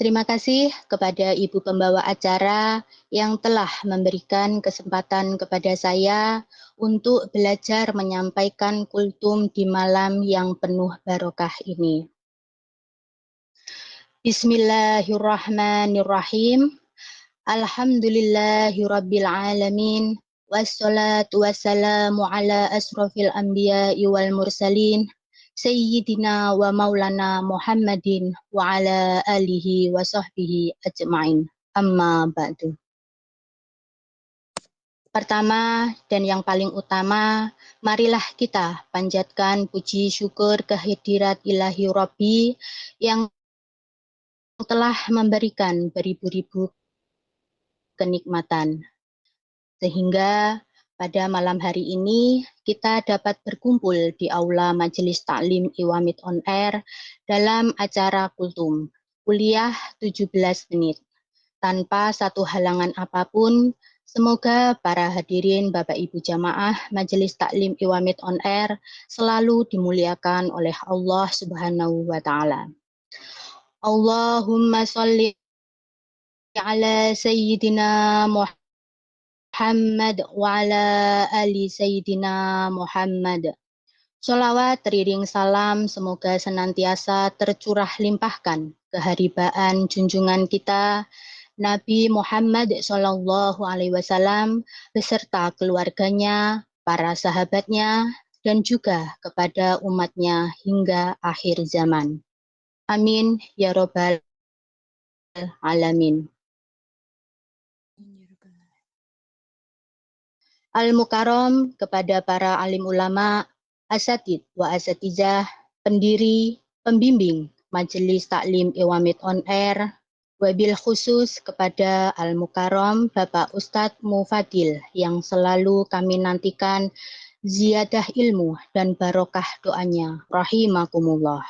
Terima kasih kepada Ibu pembawa acara yang telah memberikan kesempatan kepada saya untuk belajar menyampaikan kultum di malam yang penuh barokah ini. Bismillahirrahmanirrahim. Alhamdulillahirabbil alamin. Wassalatu wassalamu ala asrofil anbiya'i wal mursalin. Sayyidina wa maulana Muhammadin wa ala alihi wa sahbihi ajma'in. Amma ba'du. Pertama dan yang paling utama, marilah kita panjatkan puji syukur kehadirat ilahi Rabbi yang telah memberikan beribu-ribu kenikmatan. Sehingga pada malam hari ini kita dapat berkumpul di Aula Majelis Taklim Iwamid On Air dalam acara Kultum, kuliah 17 menit. Tanpa satu halangan apapun, semoga para hadirin Bapak Ibu Jamaah Majelis Taklim Iwamid On Air selalu dimuliakan oleh Allah Subhanahu wa Ta'ala. Allahumma sholli ala Sayyidina Muhammad wa ala ali Sayyidina Muhammad. Sholawat teriring salam semoga senantiasa tercurah limpahkan keharibaan junjungan kita Nabi Muhammad Shallallahu Alaihi Wasallam beserta keluarganya, para sahabatnya, dan juga kepada umatnya hingga akhir zaman. Amin ya robbal alamin. Al-Mukarram kepada para alim ulama, asatid wa asatizah, pendiri, pembimbing Majelis Taklim Iwamid On Air, wabil khusus kepada Al-Mukarram Bapak Ustadz Mufadil yang selalu kami nantikan ziyadah ilmu dan barokah doanya. Rahimakumullah.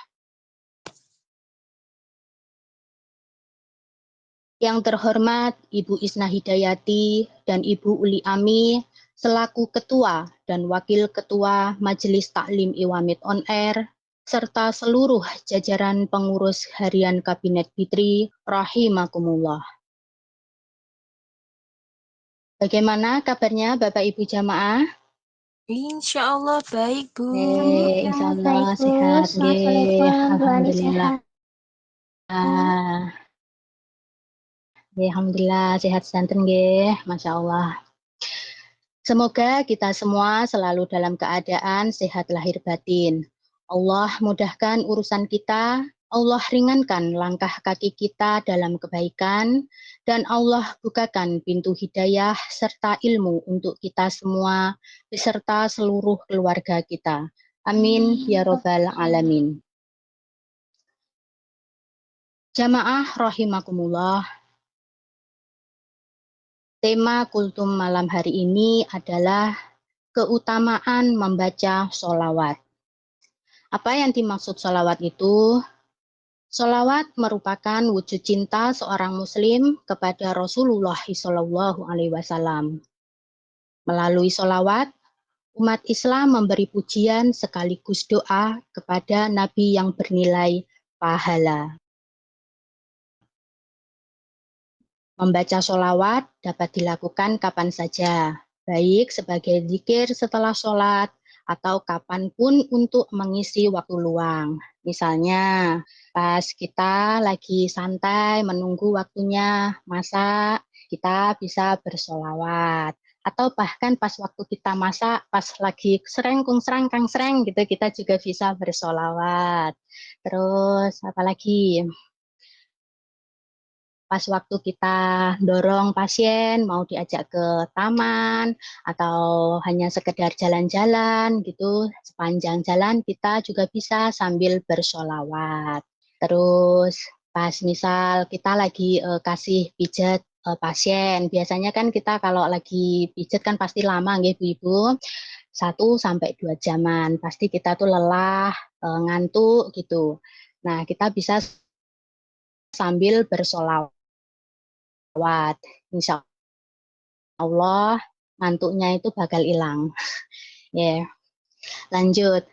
Yang terhormat Ibu Isna Hidayati dan Ibu Uli Ami selaku Ketua dan Wakil Ketua Majelis Taklim Iwamid On Air, serta seluruh jajaran pengurus harian Kabinet Fitri, rahimakumullah. Bagaimana kabarnya Bapak Ibu Jamaah? Insya Allah baik, Bu. Insya Allah baik, Bu. sehat. Assalamualaikum, Bu Ani Alhamdulillah. sehat. Alhamdulillah sehat santen nggih, Masya Allah. Semoga kita semua selalu dalam keadaan sehat lahir batin. Allah mudahkan urusan kita, Allah ringankan langkah kaki kita dalam kebaikan, dan Allah bukakan pintu hidayah serta ilmu untuk kita semua, beserta seluruh keluarga kita. Amin ya robbal alamin. Jamaah rahimakumullah. Tema kultum malam hari ini adalah keutamaan membaca sholawat. Apa yang dimaksud sholawat itu? Sholawat merupakan wujud cinta seorang muslim kepada Rasulullah SAW. Melalui sholawat, umat Islam memberi pujian sekaligus doa kepada Nabi yang bernilai pahala. Membaca sholawat dapat dilakukan kapan saja, baik sebagai zikir setelah sholat atau kapanpun untuk mengisi waktu luang. Misalnya, pas kita lagi santai menunggu waktunya masak, kita bisa bersolawat. Atau bahkan pas waktu kita masak, pas lagi sereng kung serang kang sereng gitu, kita juga bisa bersolawat. Terus apalagi? Pas waktu kita dorong pasien mau diajak ke taman atau hanya sekedar jalan-jalan gitu, sepanjang jalan kita juga bisa sambil bersolawat. Terus pas misal kita lagi kasih pijat pasien, biasanya kan kita kalau lagi pijat kan pasti lama gitu Ibu, 1 sampai 2 jaman, pasti kita tuh lelah, ngantuk gitu. Nah kita bisa sambil bersolawat. Insya Allah ngantuknya itu bakal hilang. Ya, lanjut.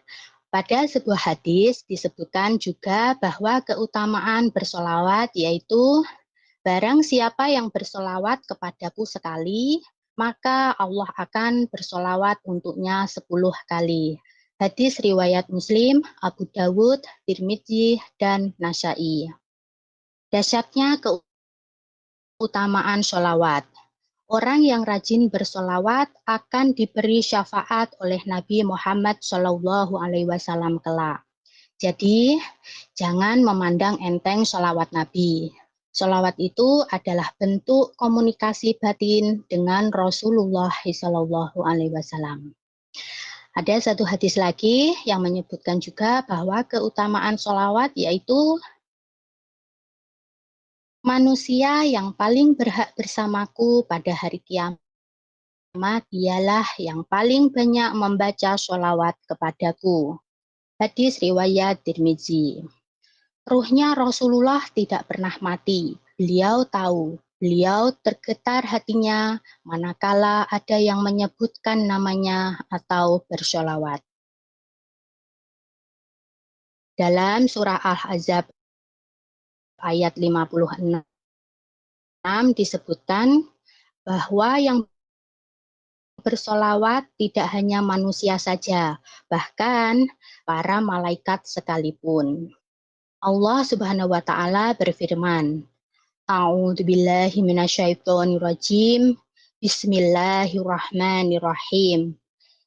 Pada sebuah hadis disebutkan juga bahwa keutamaan bersolawat yaitu barang siapa yang bersolawat kepadaku sekali, maka Allah akan bersolawat untuknya 10 kali. Hadis riwayat Muslim, Abu Dawud, Tirmidzi, dan Nasai. Dahsyatnya keutamaan sholawat. Orang yang rajin bersolawat akan diberi syafaat oleh Nabi Muhammad SAW kelak. Jadi, jangan memandang enteng sholawat Nabi. Sholawat itu adalah bentuk komunikasi batin dengan Rasulullah SAW. Ada satu hadis lagi yang menyebutkan juga bahwa keutamaan sholawat yaitu manusia yang paling berhak bersamaku pada hari kiamat dialah yang paling banyak membaca sholawat kepadaku. Hadis riwayat Tirmizi. Ruhnya Rasulullah tidak pernah mati. Beliau tahu, beliau tergetar hatinya manakala ada yang menyebutkan namanya atau bersholawat. Dalam surah Al-Ahzab ayat 56 disebutkan bahwa yang bersolawat tidak hanya manusia saja, bahkan para malaikat sekalipun. Allah Subhanahu wa taala berfirman, A'udzu billahi minasyaitonir rajim. Bismillahirrahmanirrahim.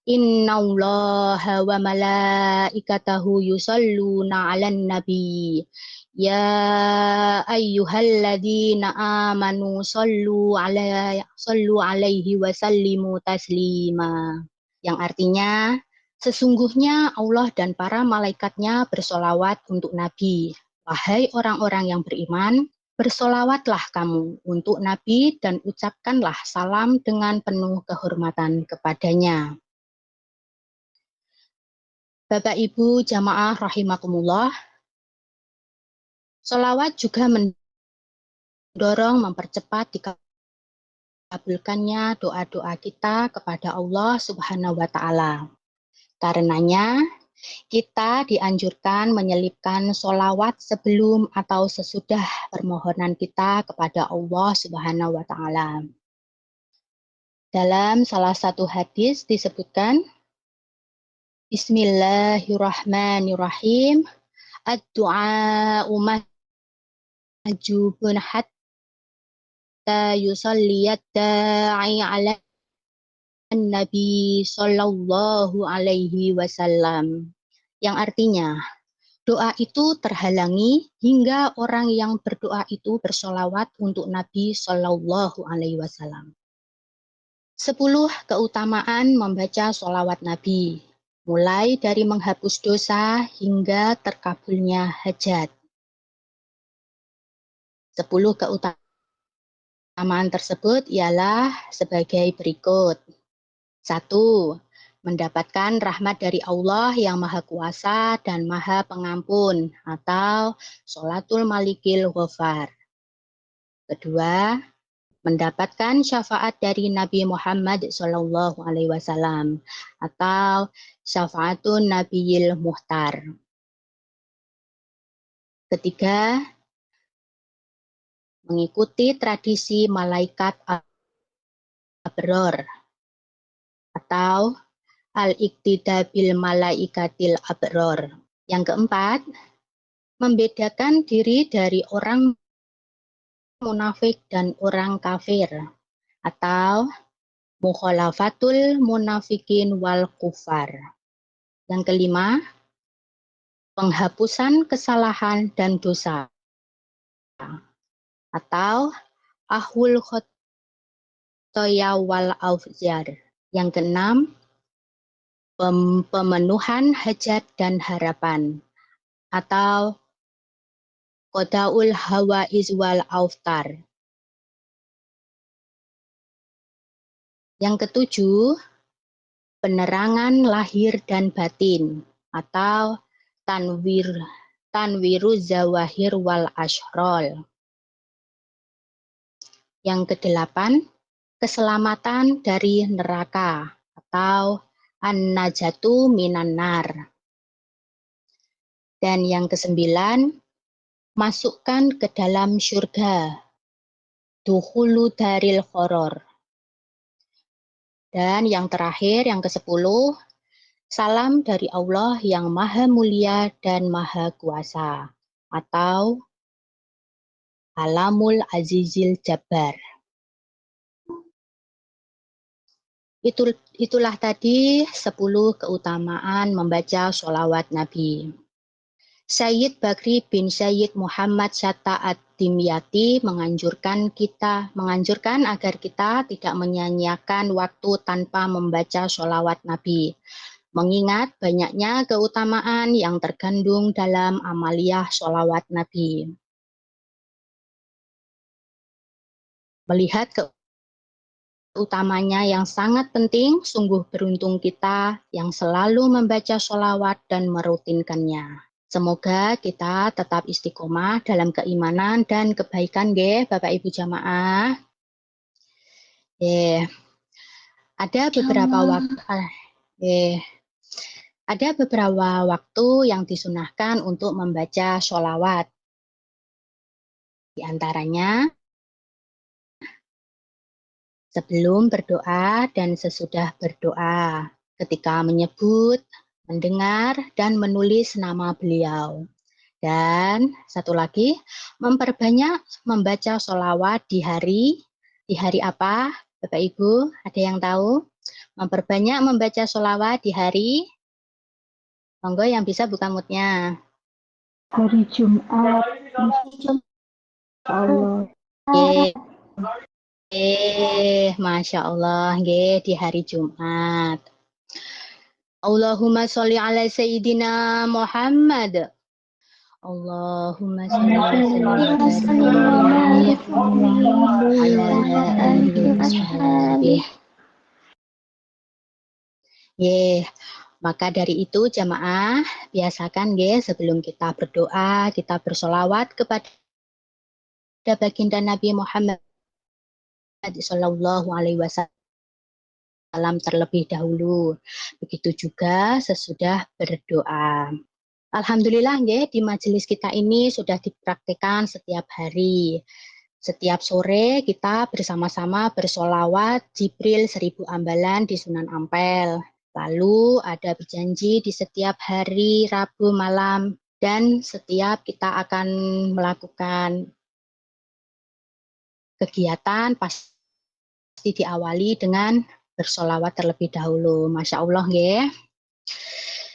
Innallaha wa malaikatahu yusholluna 'alan nabi. Ya ayyuhalladzina amanu sallu alaihi wa sallimu taslima. Yang artinya, sesungguhnya Allah dan para malaikatnya bersolawat untuk Nabi. Wahai orang-orang yang beriman, bersolawatlah kamu untuk Nabi dan ucapkanlah salam dengan penuh kehormatan kepadanya. Bapak Ibu jamaah rahimakumullah, solawat juga mendorong mempercepat dikabulkannya doa-doa kita kepada Allah Subhanahu wa taala. Karenanya, kita dianjurkan menyelipkan solawat sebelum atau sesudah permohonan kita kepada Allah Subhanahu wa taala. Dalam salah satu hadis disebutkan, Bismillahirrahmanirrahim. Ad-du'a majubun hatta yusalliyad da'i ala Nabi sallallahu alaihi wasallam. Yang artinya, doa itu terhalangi hingga orang yang berdoa itu bersolawat untuk Nabi sallallahu alaihi wasallam. 10 keutamaan membaca solawat Nabi, mulai dari menghapus dosa hingga terkabulnya hajat. 10 keutamaan tersebut ialah sebagai berikut. 1. Mendapatkan rahmat dari Allah yang Maha Kuasa dan Maha Pengampun atau Sholatul Malikil Ghafar. Kedua, mendapatkan syafaat dari Nabi Muhammad SAW atau syafaatun Nabiyil Muhtar. Ketiga, mengikuti tradisi malaikat abror atau al-iqtida bil malaikatil abror. Yang keempat, membedakan diri dari orang munafik dan orang kafir atau mukhalafatul munafikin wal kufar. Yang kelima, penghapusan kesalahan dan dosa atau ahwul khotoya wal aufjar. Yang keenam, pemenuhan hajat dan harapan atau qadaul hawaiz wal auftar. Yang ketujuh, penerangan lahir dan batin atau tanwiru zawahir wal ashrol. Yang kedelapan, keselamatan dari neraka atau an-najatu minan nar. Dan yang ke-9, masukkan ke dalam surga. Dukhulu daril qoror. Dan yang terakhir, yang ke-10, salam dari Allah yang Maha Mulia dan Maha Kuasa. Atau Alamul Azizil Jabbar. Itulah tadi 10 keutamaan membaca sholawat Nabi. Sayyid Bakri bin Sayyid Muhammad Shatta ad-Dimyati menganjurkan agar kita tidak menyanyiakan waktu tanpa membaca sholawat Nabi. Mengingat banyaknya keutamaan yang terkandung dalam amaliyah sholawat Nabi. Melihat keutamanya yang sangat penting, sungguh beruntung kita yang selalu membaca sholawat dan merutinkannya. Semoga kita tetap istiqomah dalam keimanan dan kebaikan, nggih, Bapak Ibu jamaah. Ada beberapa waktu yang disunahkan untuk membaca sholawat. Di antaranya sebelum berdoa dan sesudah berdoa, ketika menyebut, mendengar, dan menulis nama beliau. Dan satu lagi, memperbanyak membaca sholawat di hari apa? Bapak Ibu, ada yang tahu? Memperbanyak membaca sholawat di hari, monggo yang bisa buka mutnya. Hari Jumat. Allah. Masya Allah, di hari Jumat. Allahumma sholli ala Sayyidina Muhammad. Allahumma sholli wa sallim ala alihi wa sahbihi. Maka dari itu jamaah, biasakan sebelum kita berdoa, kita bersolawat kepada baginda Nabi Muhammad Sallallahu Alaihi Wasallam terlebih dahulu. Begitu juga sesudah berdoa. Alhamdulillah di majelis kita ini sudah dipraktikkan setiap hari. Setiap sore kita bersama-sama bersolawat Jibril 1000 ambalan di Sunan Ampel. Lalu ada berjanji di setiap hari Rabu malam dan setiap kita akan melakukan kegiatan pasti diawali dengan bersolawat terlebih dahulu. Masya Allah, nggih.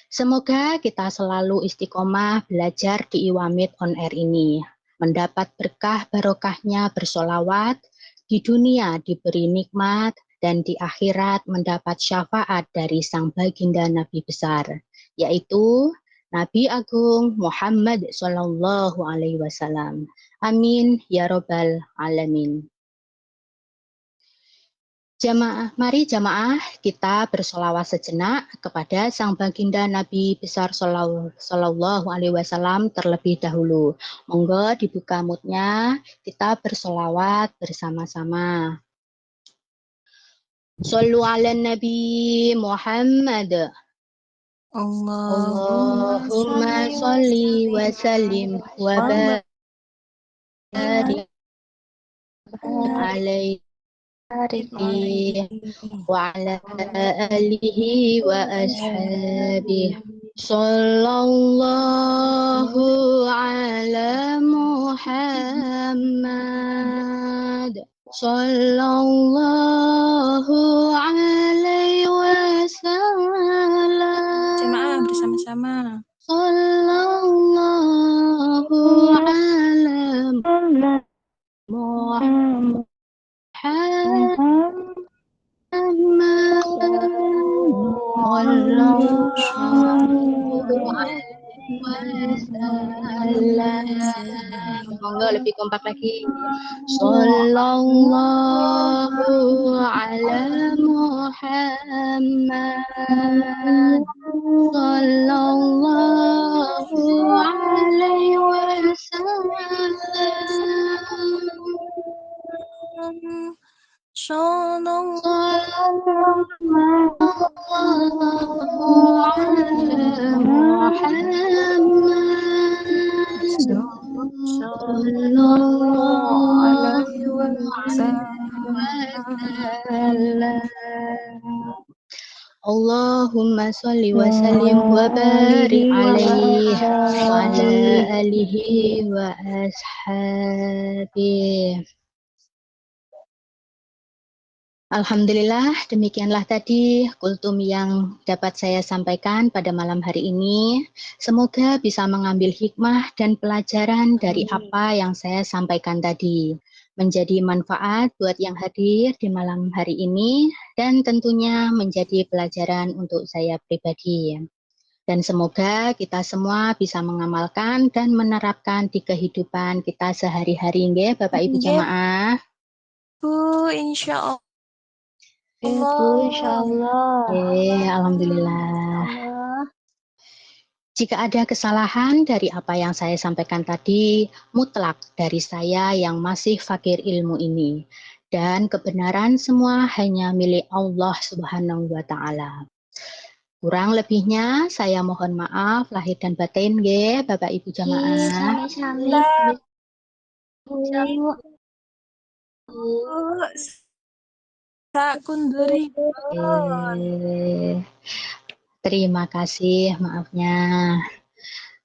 Semoga kita selalu istiqomah belajar di Iwamid On Air ini. Mendapat berkah barokahnya bersolawat, di dunia diberi nikmat, dan di akhirat mendapat syafaat dari sang baginda Nabi besar, yaitu Nabi Agung Muhammad Sallallahu Alaihi Wasallam. Amin ya Robbal Alamin. Mari jamaah kita bersolawat sejenak kepada sang baginda Nabi besar Sallallahu Alaihi Wasallam terlebih dahulu. Monggo dibuka mutnya, kita bersolawat bersama-sama. Sallu ala Nabi Muhammad. Allahumma sholli wa sallim wa barik alaihi wa ala alihi wa ashabihi. Sallallahu ala Muhammad. Sallallahu alaihi wasallam. Jemaah bersama-sama. Sallallahu ala Muhammad. Monggo lebih kompak lagi. Sallallahu ala Muhammad. Sallallahu alaihi wasallam. Sallallahu ala Muhammad. sholli wa sallim wa barik alaihi wa ala alihi wa ashabihi. Alhamdulillah, demikianlah tadi kultum yang dapat saya sampaikan pada malam hari ini. Semoga bisa mengambil hikmah dan pelajaran dari apa yang saya sampaikan tadi. Menjadi manfaat buat yang hadir di malam hari ini dan tentunya menjadi pelajaran untuk saya pribadi. Dan semoga kita semua bisa mengamalkan dan menerapkan di kehidupan kita sehari-hari, nggih, Bapak Ibu Nggih, jamaah. Bu, insya Bu, insya Allah. Allah. Alhamdulillah. Jika ada kesalahan dari apa yang saya sampaikan tadi, mutlak dari saya yang masih fakir ilmu ini. Dan kebenaran semua hanya milik Allah Subhanahu wa Ta'ala. Kurang lebihnya saya mohon maaf lahir dan batin, nggih, Bapak Ibu jamaah. Sami-sami, Bu. Bu, sak kunduri. Terima kasih, maafnya.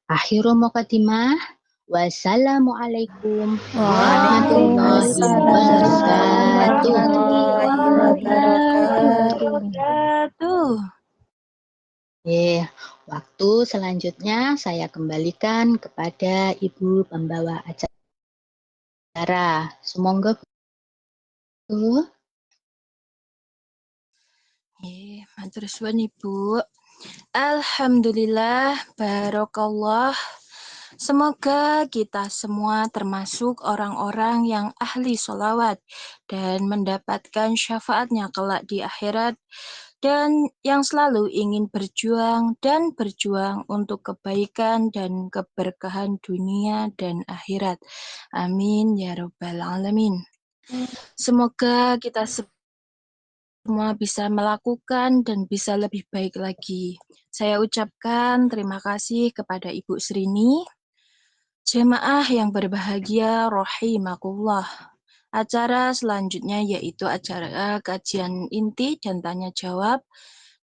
Akhirul muqaddimah. Wassalamualaikum warahmatullahi wabarakatuh. Wabarakatuh. Waktu selanjutnya saya kembalikan kepada Ibu pembawa acara. Semoga Bu. Matur suwun Ibu. Alhamdulillah, barokallah. Semoga kita semua termasuk orang-orang yang ahli sholawat dan mendapatkan syafaatnya kelak di akhirat dan yang selalu ingin berjuang dan berjuang untuk kebaikan dan keberkahan dunia dan akhirat. Amin ya rabbal alamin. Semoga kita semua bisa melakukan dan bisa lebih baik lagi. Saya ucapkan terima kasih kepada Ibu Srini, jemaah yang berbahagia rahimakumullah. Acara selanjutnya yaitu acara kajian inti dan tanya jawab.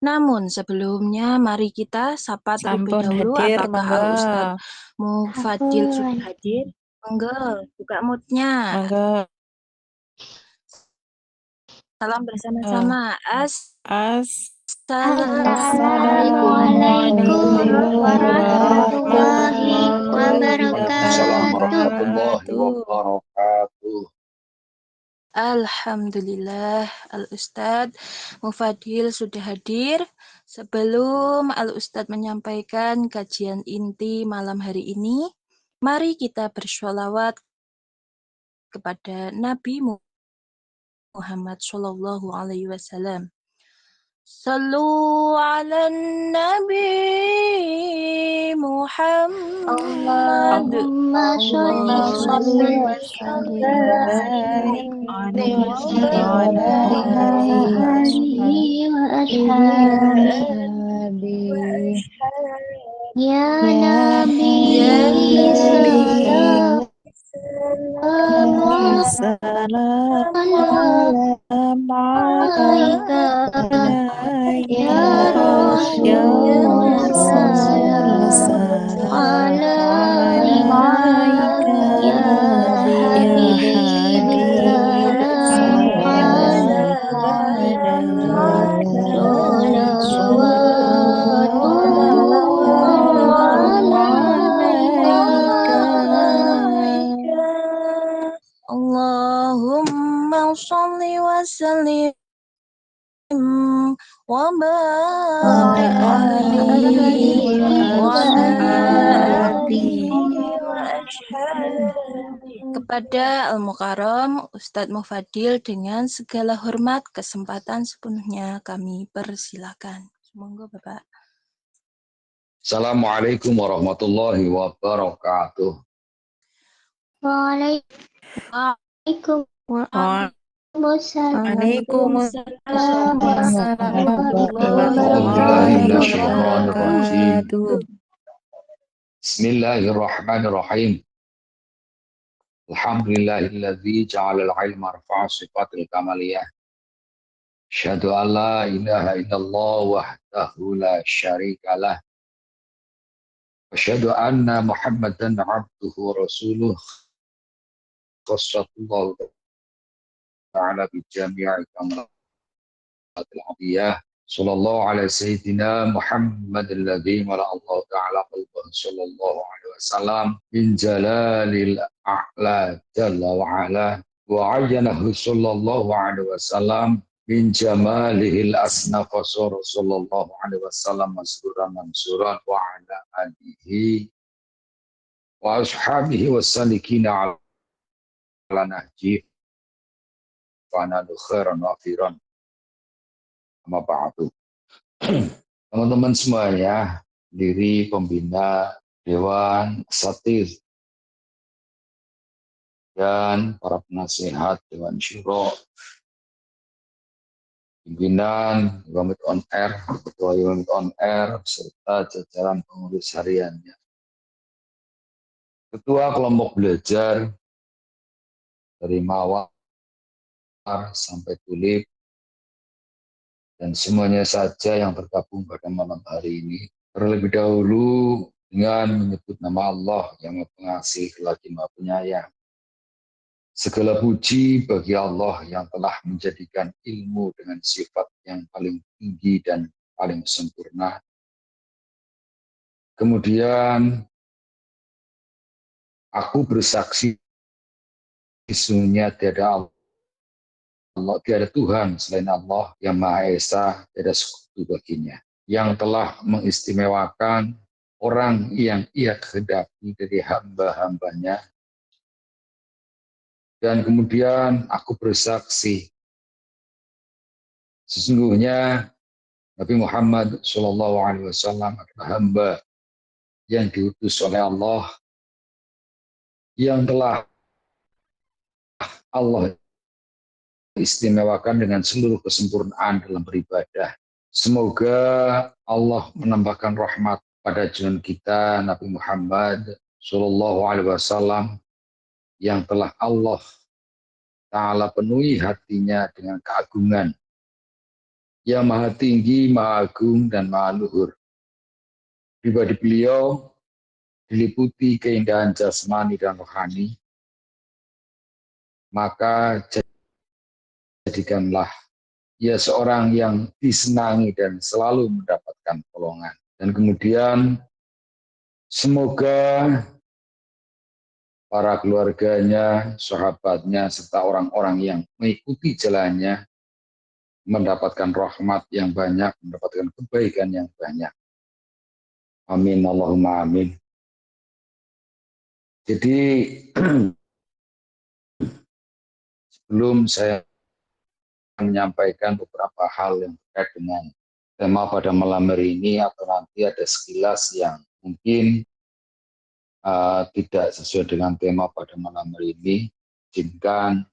Namun sebelumnya mari kita sapa terlebih Sampun dahulu hadir, apakah monggo. Al-Ustadz Mufadil sudah hadir? Monggo, buka moodnya. Monggo. Salam bersama-sama. Assalamualaikum Assalamualaikum warahmatullahi warahmatullahi wabarakatuh. Waalaikumsalam warahmatullahi wabarakatuh. wabarakatuh. Alhamdulillah, Al-Ustadz Mufadil sudah hadir. Sebelum Al-Ustadz menyampaikan kajian inti malam hari ini, mari kita bersholawat kepada Nabi Muhammad Shallallahu Alaihi Wasallam. Sallu ala Nabi Muhammad. Allahumma sholli wa Allahumma sallim sholli wa wa barik barik ala alihi wa ashabihi. Ya ya Nabi Nabi. salam Salam alaika ya alaika ya Rasul Rasul salam salam alaika alaika ya ya Habib Habib salam salam alaika salawatullah salawatullah alaika. Allahumma sholli wa sallim wa barik alaihi wa ala alihi wa ashabihi. Kepada Al-Mukarram Ustadz Mufadil dengan segala hormat kesempatan sepenuhnya kami persilakan. Monggo Bapak. Assalamualaikum warahmatullahi wabarakatuh. Waalaikumsalam Waalaikumsalam warahmatullahi A'udzubillahi minasyaitonir rajim. wabarakatuh. Bismillahirrahmanirrahim. Alhamdulillahilladzi ja'alal ilma rafa'a sifatil kamaliyah. Asyhadu an la ilaha illallah wahdahu la syarikalah. Asyhadu anna Muhammadan abduhu wa rasuluh. Qasatullahu ta'ala bi jami'i kamalatil abiyah. Sallallahu alaihi sayyidina Muhammad alladhi mala Allah ta'ala qalbahu sallallahu alaihi wasallam min jalalil a'la jalla wa ala wa ayyanahu sallallahu alaihi wasallam min jamalihil asna fasur sallallahu alaihi wasallam masruran mansuran wa ala alihi wa ashabihi wassalikina ala nahji wa nadu khairan wa firan amma ba'du. Teman-teman semuanya, diri pembina Dewan Eksekutif dan para penasehat Dewan Syuro, pimpinan Unit On Air, Ketua Unit On Air, serta jajaran pengurus hariannya. Ketua kelompok belajar dari Mawar sampai Tulip, dan semuanya saja yang tergabung pada malam hari ini. Terlebih dahulu dengan menyebut nama Allah yang Maha Pengasih lagi Maha Penyayang. Segala puji bagi Allah yang telah menjadikan ilmu dengan sifat yang paling tinggi dan paling sempurna. Kemudian aku bersaksi sesungguhnya tiada Tuhan selain Allah yang Maha Esa, tiada sekutu baginya, yang telah mengistimewakan orang yang ia kehendaki dari hamba-hambanya. Dan kemudian aku bersaksi sesungguhnya Nabi Muhammad SAW adalah hamba yang diutus oleh Allah, yang telah Allah istimewakan dengan seluruh kesempurnaan dalam beribadah. Semoga Allah menambahkan rahmat pada junjungan kita Nabi Muhammad SAW yang telah Allah Ta'ala penuhi hatinya dengan keagungan yang maha tinggi, maha agung, dan maha luhur. Pribadi beliau diliputi keindahan jasmani dan rohani, maka jadikanlah ia seorang yang disenangi dan selalu mendapatkan pertolongan. Dan kemudian semoga para keluarganya, sahabatnya, serta orang-orang yang mengikuti jalannya mendapatkan rahmat yang banyak, mendapatkan kebaikan yang banyak. Amin, Allahumma amin. Jadi sebelum saya menyampaikan beberapa hal yang terkait dengan tema pada malam hari ini, atau nanti ada sekilas yang mungkin tidak sesuai dengan tema pada malam hari ini, izinkan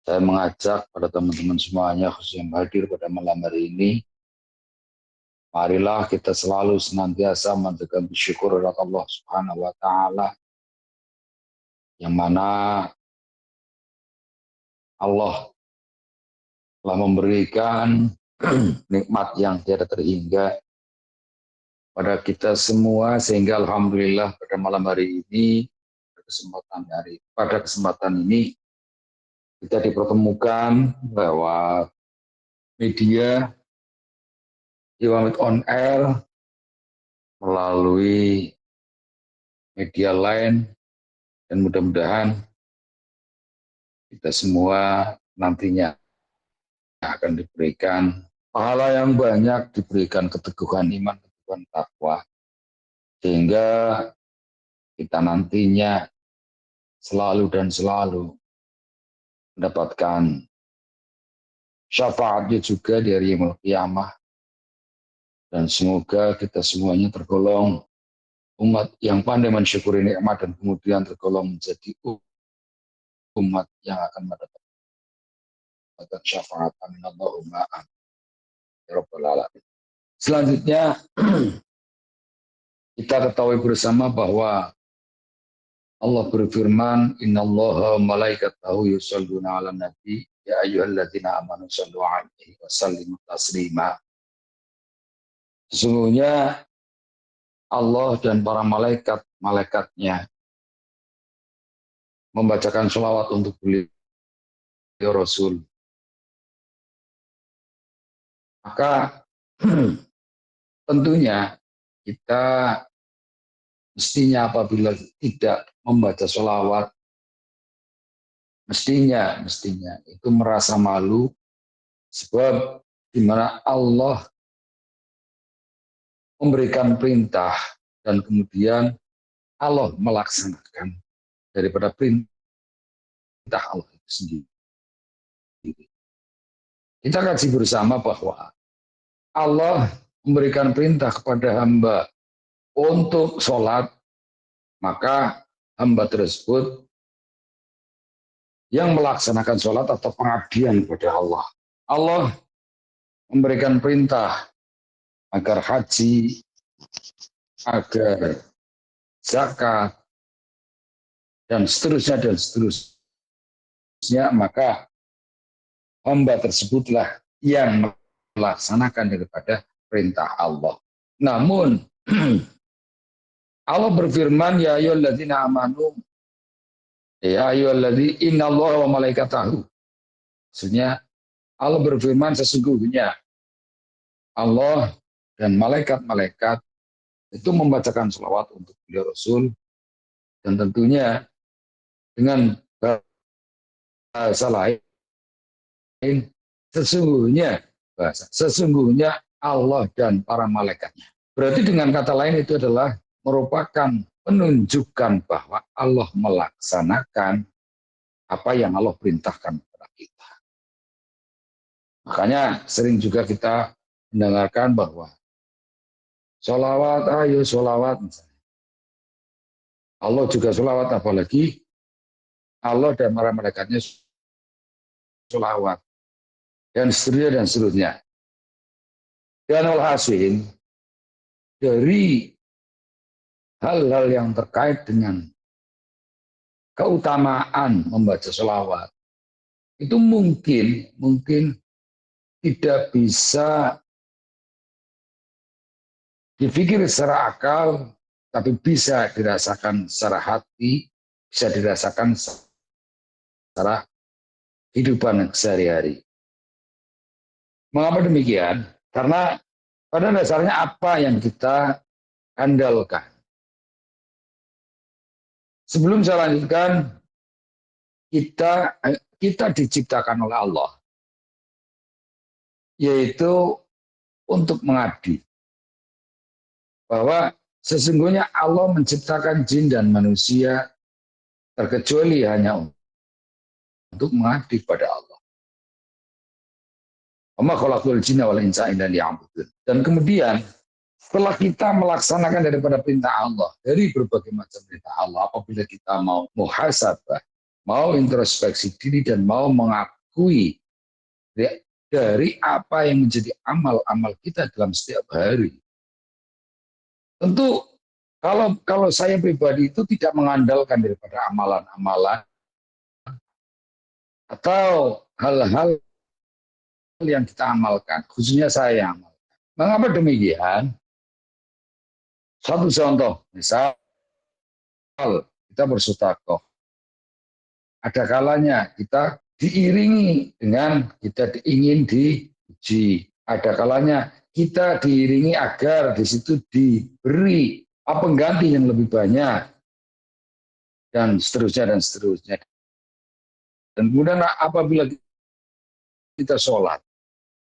saya mengajak pada teman-teman semuanya khusus yang hadir pada malam hari ini, marilah kita selalu senantiasa menjaga bersyukur kepada Allah Subhanahu wa Ta'ala, yang mana Allah telah memberikan nikmat yang tiada terhingga pada kita semua, sehingga alhamdulillah pada malam hari ini, pada kesempatan ini kita dipertemukan bahwa media Unit On Air melalui media lain, dan mudah-mudahan kita semua nantinya akan diberikan pahala yang banyak, diberikan keteguhan iman, keteguhan takwa, sehingga kita nantinya selalu dan selalu mendapatkan syafaatnya juga dari yaumul qiyamah. Dan semoga kita semuanya tergolong umat yang pandai mensyukuri nikmat, dan kemudian tergolong menjadi umat yang akan mendapatkan syafaat. Amin Allahumma amin. Ya Rabbal alamin. Selanjutnya kita ketahui bersama bahwa Allah berfirman, innallaha malaikatahu yusholluna 'alan nabi Ya ayyuhalladzina amanu shallu alaihi wa sallimu taslima. Sesungguhnya Allah dan para malaikat-malaikatnya membacakan sholawat untuk beliau Rasul. Maka tentunya kita mestinya apabila tidak membaca sholawat, mestinya itu merasa malu, sebab di mana Allah memberikan perintah dan kemudian Allah melaksanakan daripada perintah Allah itu sendiri. Kita kaji bersama bahwa Allah memberikan perintah kepada hamba untuk sholat, maka hamba tersebut yang melaksanakan sholat atau pengabdian kepada Allah. Allah memberikan perintah agar haji, agar zakat, dan seterusnya, maka hamba tersebutlah yang melaksanakan daripada perintah Allah. Namun, Allah berfirman, ya ayyuhalladzina amanu, ya ayyuhalladzi innallaha wa malaikatahu. Maksudnya, Allah berfirman sesungguhnya Allah dan malaikat-malaikat itu membacakan sholawat untuk beliau Rasul, dan tentunya dengan bahasa lain, sesungguhnya Allah dan para malaikatnya. Berarti dengan kata lain itu adalah merupakan menunjukkan bahwa Allah melaksanakan apa yang Allah perintahkan kepada kita. Makanya sering juga kita mendengarkan bahwa sholawat, ayo sholawat. Allah juga sholawat, apalagi Allah dan para malaikatnya sholawat. Dan seterusnya. Dan alhasil dari hal-hal yang terkait dengan keutamaan membaca sholawat, itu mungkin tidak bisa dipikir secara akal, tapi bisa dirasakan secara hati, bisa dirasakan secara kehidupan sehari-hari. Mengapa demikian? Karena pada dasarnya apa yang kita andalkan. Sebelum saya lanjutkan, kita diciptakan oleh Allah, yaitu untuk mengabdi. Bahwa sesungguhnya Allah menciptakan jin dan manusia terkecuali hanya untuk mengabdi pada Allah. Dan kemudian setelah kita melaksanakan daripada perintah Allah, dari berbagai macam perintah Allah, apabila kita mau muhasabah, mau introspeksi diri dan mau mengakui dari apa yang menjadi amal-amal kita dalam setiap hari. Tentu kalau saya pribadi itu tidak mengandalkan daripada amalan-amalan atau hal-hal yang kita amalkan, khususnya saya yang amalkan. Mengapa demikian? Satu contoh, misal kita bersedekah. Ada kalanya kita diiringi dengan kita ingin dipuji. Ada kalanya kita diiringi agar di situ diberi pengganti yang lebih banyak. Dan seterusnya. Dan kemudian apabila kita sholat,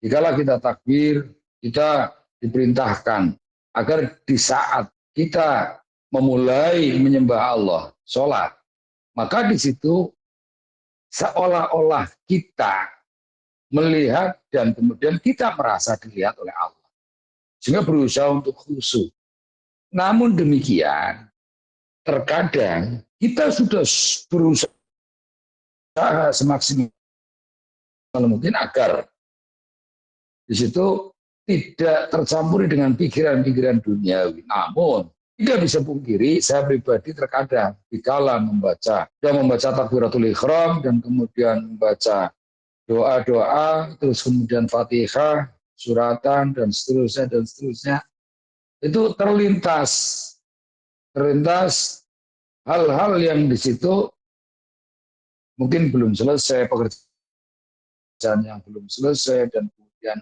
jikalau kita takbir, kita diperintahkan agar di saat kita memulai menyembah Allah, sholat, maka di situ seolah-olah kita melihat dan kemudian kita merasa dilihat oleh Allah. Sehingga berusaha untuk khusyuk. Namun demikian, terkadang kita sudah berusaha semaksimal mungkin agar di situ tidak tercampuri dengan pikiran-pikiran duniawi. Namun tidak bisa pungkiri, saya pribadi terkadang dikala membaca takbiratul ihram dan kemudian membaca doa-doa, terus kemudian Fatihah, suratan, dan seterusnya, itu terlintas hal-hal yang di situ mungkin belum selesai, pekerjaan yang belum selesai, dan kemudian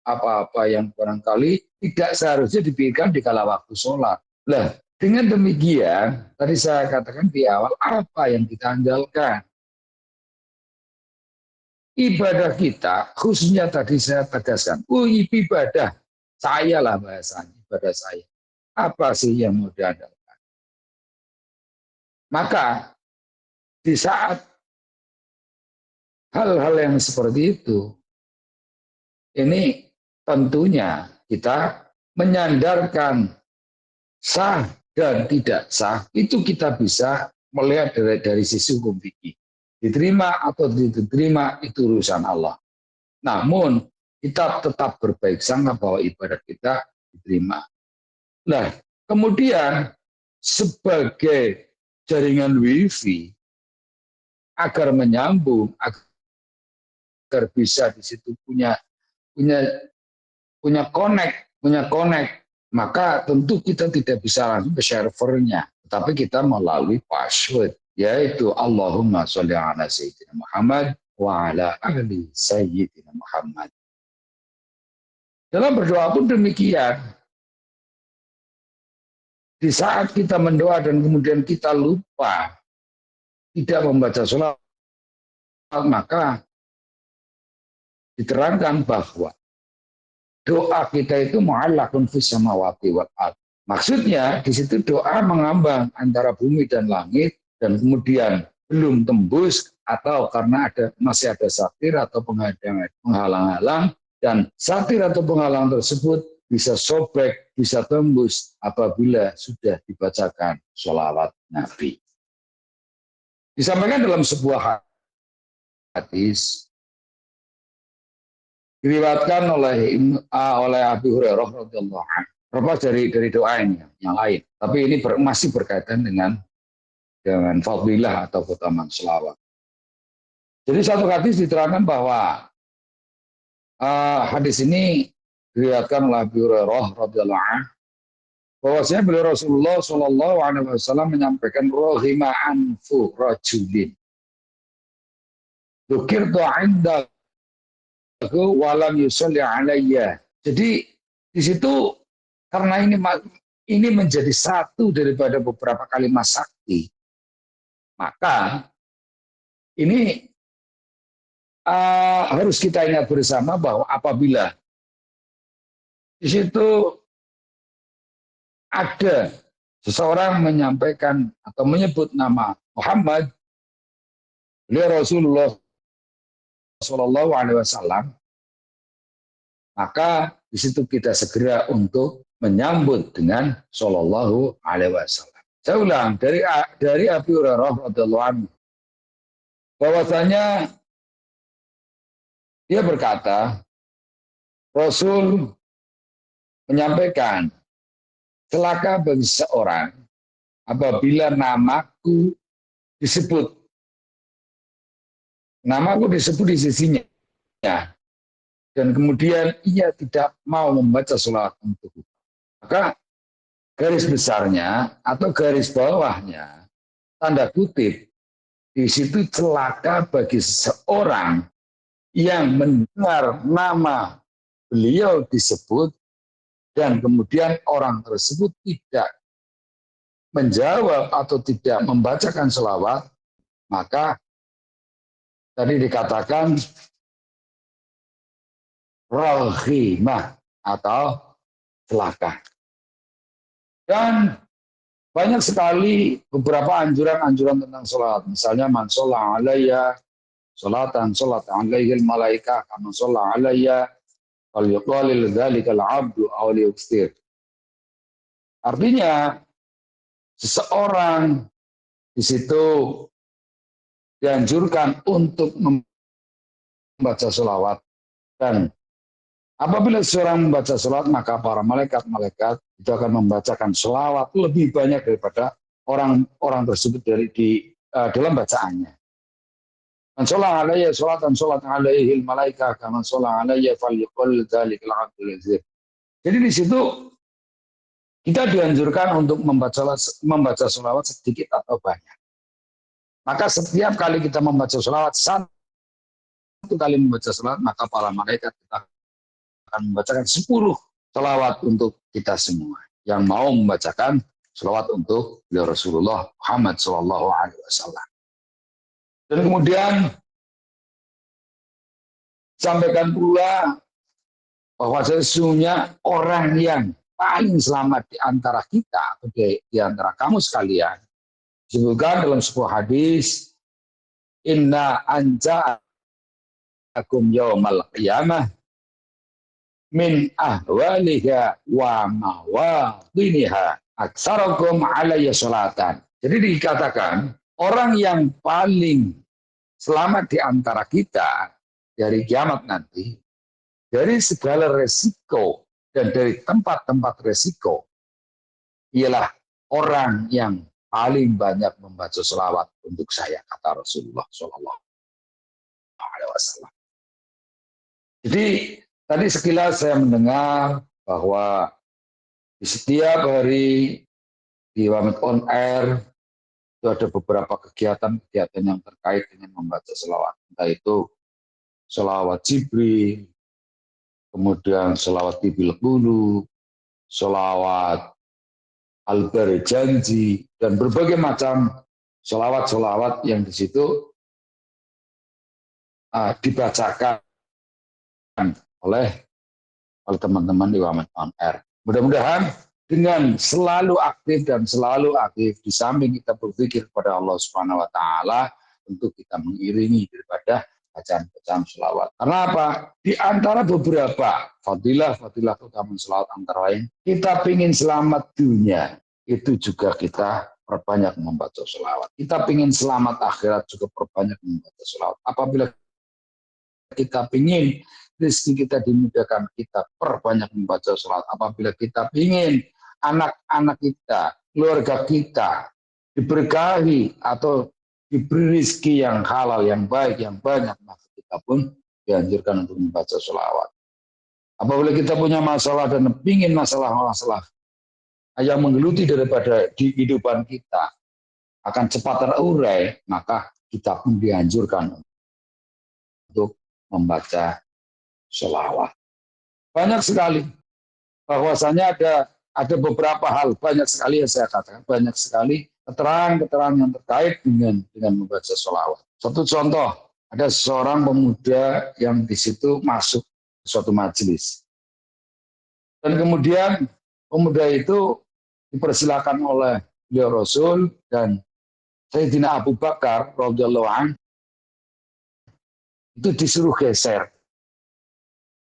apa-apa yang barangkali tidak seharusnya dipikirkan di kala waktu sholat. Lah, dengan demikian, tadi saya katakan di awal, apa yang kita andalkan? Ibadah kita, khususnya tadi saya tegaskan, ibadah saya lah bahasanya, ibadah saya. Apa sih yang mau diandalkan? Maka di saat hal-hal yang seperti itu, ini tentunya kita menyandarkan sah dan tidak sah, itu kita bisa melihat dari sisi hukum fikih. Diterima atau tidak diterima itu urusan Allah. Namun kita tetap berbaik sangka bahwa ibadah kita diterima. Nah, kemudian sebagai jaringan wifi agar menyambung, agar bisa di situ punya connect, maka tentu kita tidak bisa langsung ke servernya, tapi kita melalui password, yaitu Allahumma sholli ala Sayyidina Muhammad wa ala ahli Sayyidina Muhammad. Dalam berdoa pun demikian. Di saat kita mendoa dan kemudian kita lupa tidak membaca sholat, maka diterangkan bahwa doa kita itu mu'allaqun fis samawati wal ardh. Maksudnya di situ doa mengambang antara bumi dan langit, dan kemudian belum tembus atau karena masih ada satir atau penghalang-halang, dan satir atau penghalang tersebut bisa sobek, bisa tembus apabila sudah dibacakan sholawat Nabi. Disampaikan dalam sebuah hadis diriwayatkan oleh Abu Hurairah radhiyallahu anhu. Terlepas dari doa ini yang lain, tapi ini masih berkaitan dengan fadilah atau keutamaan sholawat. Jadi satu hadis diterangkan bahwa hadis ini diriwayatkan oleh Abu Hurairah radhiyallahu anhu, bahwasanya beliau Rasulullah Shallallahu Alaihi Wasallam menyampaikan rohima anfu rajulin dzukirtu indahu walam yusolli alayya. Jadi di situ karena ini menjadi satu daripada beberapa kalimat sakti, maka ini harus kita ingat bersama bahwa apabila di situ ada seseorang menyampaikan atau menyebut nama Muhammad, beliau Rasulullah Shallallahu Alaihi Wasallam, maka di situ kita segera untuk menyambut dengan Shallallahu Alaihi Wasallam. Saya ulang dari Abu Hurairah radhiyallahu anhu, bahwasanya dia berkata, Rasul menyampaikan, celaka bagi seorang apabila namaku disebut di sisinya, dan kemudian ia tidak mau membaca sholawat untukku. Maka garis besarnya atau garis bawahnya, tanda kutip, di situ celaka bagi seseorang yang mendengar nama beliau disebut dan kemudian orang tersebut tidak menjawab atau tidak membacakan sholawat, maka tadi dikatakan rahimah atau celaka. Dan banyak sekali beberapa anjuran-anjuran tentang sholat. Misalnya man sholla alayya sholatan alaihil malaika kama sholla alayya fal yuqalil dzalikal abdu aw liyukstir. Artinya seseorang di situ dianjurkan untuk membaca sholawat, dan apabila seorang membaca sholawat maka para malaikat itu akan membacakan sholawat lebih banyak daripada orang tersebut dalam bacaannya. Man sholat alayya sholatan sholat alaihi malaikah kama sholat alayya falyaqul dzalikal abdul azim. Jadi di situ kita dianjurkan untuk membaca sholawat sedikit atau banyak. Maka setiap kali kita membaca sholawat, satu kali membaca sholawat, maka para malaikat kita akan membacakan 10 sholawat untuk kita semua yang mau membacakan sholawat untuk beliau Rasulullah Muhammad SAW. Dan kemudian sampaikan pula bahwa sesungguhnya orang yang paling selamat di antara kita atau di antara kamu sekalian disebutkan dalam sebuah hadis, inna anja akum yaumal qiyamah min ahwaliha wa mawadiniha aksarakum alayya sholatan. Jadi dikatakan orang yang paling selamat di antara kita dari kiamat nanti, dari segala resiko dan dari tempat-tempat resiko, ialah orang yang paling banyak membaca sholawat untuk saya, kata Rasulullah SAW. Jadi tadi sekilas saya mendengar bahwa di setiap hari di Wamet On Air itu ada beberapa kegiatan-kegiatan yang terkait dengan membaca sholawat. Entah itu sholawat Jibril, kemudian sholawat Tibil Qulu, sholawat Al-Barjanji, dan berbagai macam sholawat-sholawat yang di situ dibacakan oleh teman-teman di Wamet On Air. Mudah-mudahan dengan selalu aktif di samping kita berpikir kepada Allah Subhanahu wa taala untuk kita mengiringi daripada bacaan-bacaan sholawat. Karena apa? Di antara beberapa fadilah keutamaan sholawat antara lain, kita ingin selamat dunia, itu juga kita perbanyak membaca sholawat. Kita ingin selamat akhirat juga perbanyak membaca sholawat. Apabila kita ingin rezeki kita dimudahkan, kita perbanyak membaca sholawat. Apabila kita ingin anak-anak kita, keluarga kita diberkahi atau diberi rezeki yang halal, yang baik, yang banyak, maka kita pun dianjurkan untuk membaca sholawat. Apabila kita punya masalah dan ingin masalah-masalah yang menggeluti daripada di kehidupan kita akan cepat terurai, maka kita pun dianjurkan untuk membaca sholawat. Banyak sekali, bahwasanya ada beberapa hal, banyak sekali yang saya katakan, banyak sekali keterangan-keterangan yang terkait dengan membaca sholawat. Satu contoh, ada seorang pemuda yang di situ masuk ke suatu majelis. Dan kemudian pemuda itu dipersilakan oleh beliau Rasul dan Sayyidina Abu Bakar radhiyallahu anhu itu disuruh geser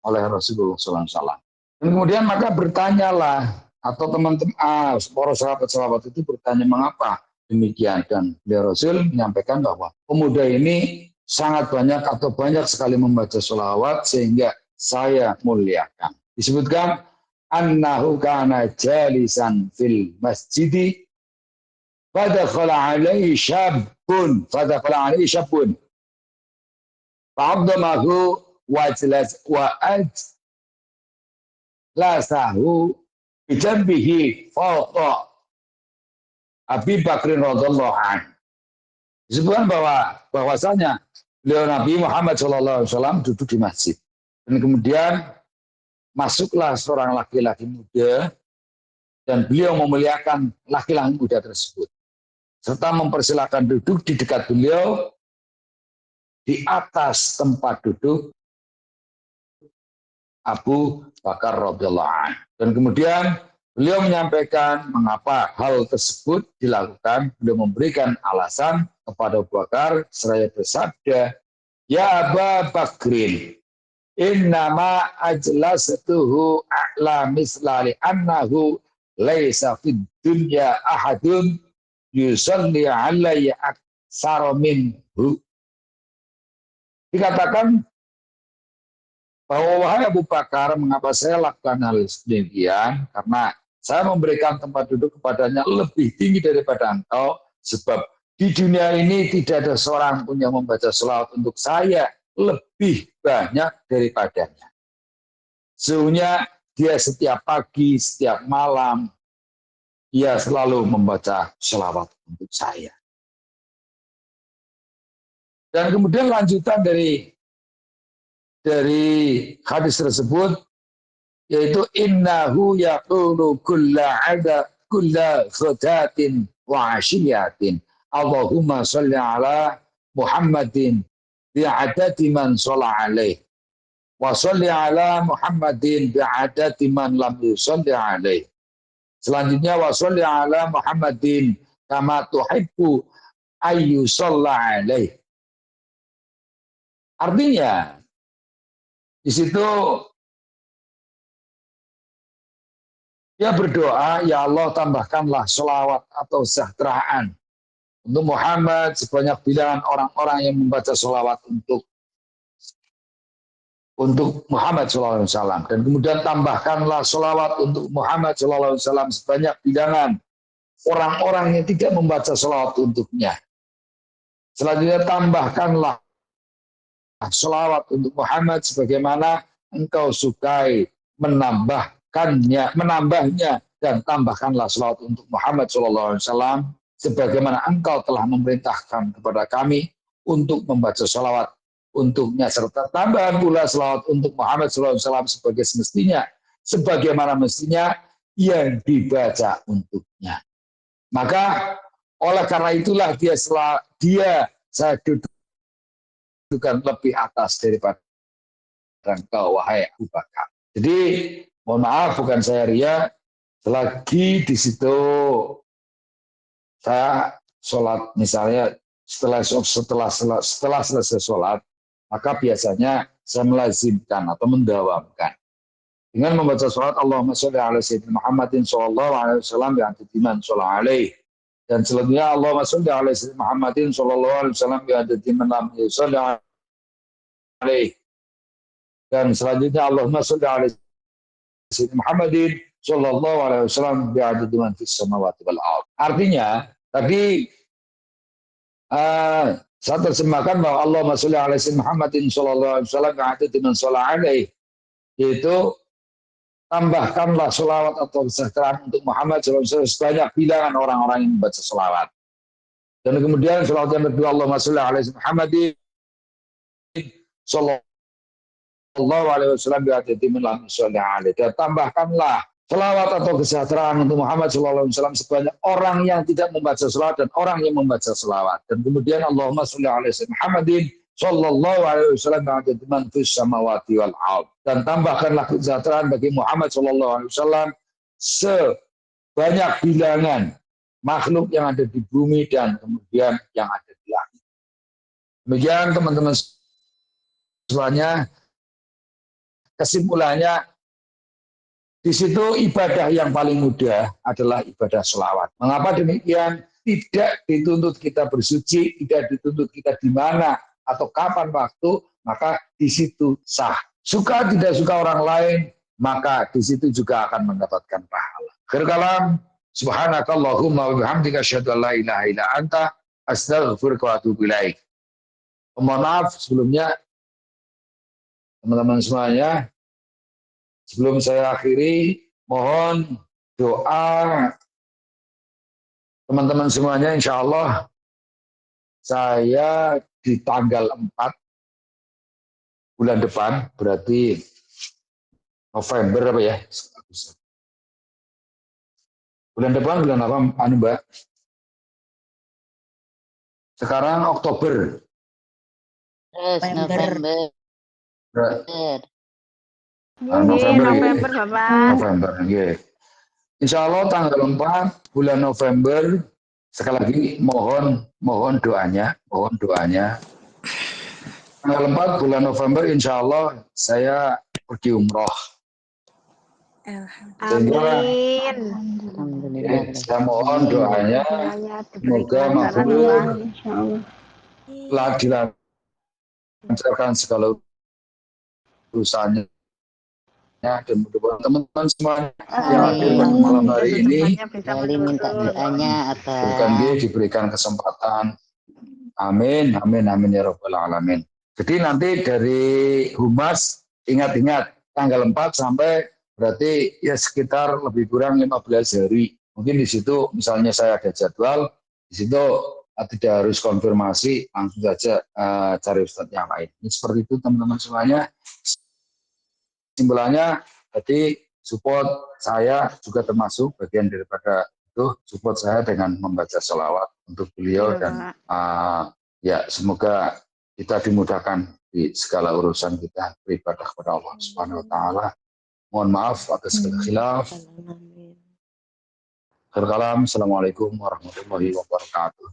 oleh Rasulullah SAW. Dan kemudian maka bertanyalah, atau teman-teman, para sahabat-sahabat itu bertanya mengapa demikian. Dan beliau Rasul menyampaikan bahwa pemuda ini sangat banyak atau banyak sekali membaca sholawat sehingga saya muliakan. Disebutkan, annahu kana jalisan fil masjidi fadakhala alaihi syabun fa'abdamahu wajlasahu bijambihi fawqa Abi Bakrin radhiyallahu anhu. Disebutkan bahwasanya beliau Nabi Muhammad SAW duduk di masjid. Dan kemudian masuklah seorang laki-laki muda dan beliau memuliakan laki-laki muda tersebut. Serta mempersilahkan duduk di dekat beliau di atas tempat duduk Abu Bakar radhiyallahu anhu. Dan kemudian beliau menyampaikan mengapa hal tersebut dilakukan. Beliau memberikan alasan kepada Abu Bakar seraya bersabda, ya Aba Bakrin, innama ajlastuhu a'la mislali annahu laisa fid dunya ahadun yusalli alayya aksara minhu. Dikatakan bahwa wahai Abu Bakar, mengapa saya lakukan hal demikian? Karena saya memberikan tempat duduk kepadanya lebih tinggi daripada engkau, sebab Di dunia ini tidak ada seorang pun yang membaca selawat untuk saya lebih banyak daripadanya. Sesungguhnya dia setiap pagi, setiap malam, ia selalu membaca selawat untuk saya. Dan kemudian lanjutan dari hadis tersebut, yaitu innahu yaqulu kulla khadatin wa ashiyatin Allahumma sholli ala Muhammadin bi'adati man sholla alaih wa sholli ala Muhammadin bi'adati man lam yusolli alaih. Selanjutnya wa sholli ala Muhammadin kama tuhibbu ayyu sholla alaih. Artinya di situ dia berdoa, ya Allah tambahkanlah sholawat atau sejahteraan untuk Muhammad sebanyak bilangan orang-orang yang membaca sholawat untuk Muhammad SAW. Dan kemudian tambahkanlah sholawat untuk Muhammad SAW sebanyak bilangan orang-orang yang tidak membaca sholawat untuknya. Selanjutnya tambahkanlah sholawat untuk Muhammad sebagaimana engkau sukai menambahnya, dan tambahkanlah sholawat untuk Muhammad SAW sebagaimana engkau telah memerintahkan kepada kami untuk membaca sholawat untuknya, serta tambahan pula sholawat untuk Muhammad SAW sebagai semestinya, sebagaimana mestinya yang dibaca untuknya. Maka oleh karena itulah saya dudukan lebih atas daripada engkau, wahai Abu Bakar. Jadi mohon maaf, bukan saya ria. Selagi di situ saya sholat, misalnya setelah selesai sholat, maka biasanya saya melazimkan atau mendawamkan dengan membaca sholat Allahumma sholli ala sayyidina Muhammadin sallallahu alaihi wasallam yang ketiman sholat alaih, dan selanjutnya Allahumma sholli ala sayyidina Muhammadin sallallahu alaihi wasallam yang ketiman lam yusalli alaih, dan selanjutnya Allahumma sholli ala sayyidina Muhammadin sallallahu alaihi wasallam bi'adadi man fis samawati wal ardh. Artinya tadi saya terjemahkan bahwa Allahumma sholli ala sayyidina Muhammadin sallallahu alaihi wasallam bi'adadi man shalla alaihi, yaitu tambahkanlah sholawat atau kesejahteraan untuk Muhammad sallallahu alaihi wasallam sebanyak bilangan orang-orang yang membaca sholawat. Dan kemudian sholawat yang kedua Allahumma sholli ala sayyidina Muhammadin sallallahu alaihi wasallam bi'adadi man lam yusalli alaihi, dan tambahkanlah selawat atau kesejahteraan untuk Muhammad sallallahu alaihi wasallam sebanyak orang yang tidak membaca selawat dan orang yang membaca selawat. Dan kemudian Allahumma sholli ala sayyidina Muhammadin sallallahu alaihi wasallam bi'adadi man fis samawati wal ardh, dan tambahkanlah kesejahteraan bagi Muhammad sallallahu alaihi wasallam sebanyak bilangan makhluk yang ada di bumi dan kemudian yang ada di langit. Demikian teman-teman semuanya, kesimpulannya di situ ibadah yang paling mudah adalah ibadah selawat. Mengapa demikian? Tidak dituntut kita bersuci, tidak dituntut kita di mana atau kapan waktu, maka di situ sah. Suka tidak suka orang lain, maka di situ juga akan mendapatkan pahala. Akhir kalam, subhanakallahumma wa bihamdika asyhadu an la ilaha illa anta astaghfiruka wa atubu ilaik. Mohon maaf sebelumnya teman-teman semuanya. Sebelum saya akhiri, mohon doa teman-teman semuanya. Insya Allah saya di tanggal 4 bulan depan, berarti November apa ya? Bulan depan bulan apa, Mbak? Sekarang Oktober. November. November, Bapak. November, yeah. Insya Allah tanggal 4 bulan November, sekali lagi mohon doanya. Tanggal 4 bulan November, insya Allah saya pergi umroh. Amin. Saya mohon doanya, semoga makbul, dilancarkan segala urusannya, dan mudah-mudahan teman-teman semua yang hadir pada Amin. malam hari ini Secepatnya bisa Kembali minta menuntun. doanya bukan dia Abah. diberikan kesempatan. Amin, amin, amin ya rabbal alamin. Jadi nanti dari Humas ingat-ingat tanggal 4 sampai berarti ya sekitar lebih kurang 15 hari. Mungkin di situ misalnya saya ada jadwal, di situ tidak harus konfirmasi, langsung saja cari ustadz yang lain. Ini seperti itu teman-teman semuanya. Simpulannya, jadi support saya juga termasuk bagian daripada itu, support saya dengan membaca sholawat untuk beliau Iya, dan Pak. ya semoga kita dimudahkan di segala urusan kita beribadah kepada Allah Subhanahu Wa Taala. Mohon maaf atas segala khilaf. Amin. Assalamualaikum warahmatullahi wabarakatuh.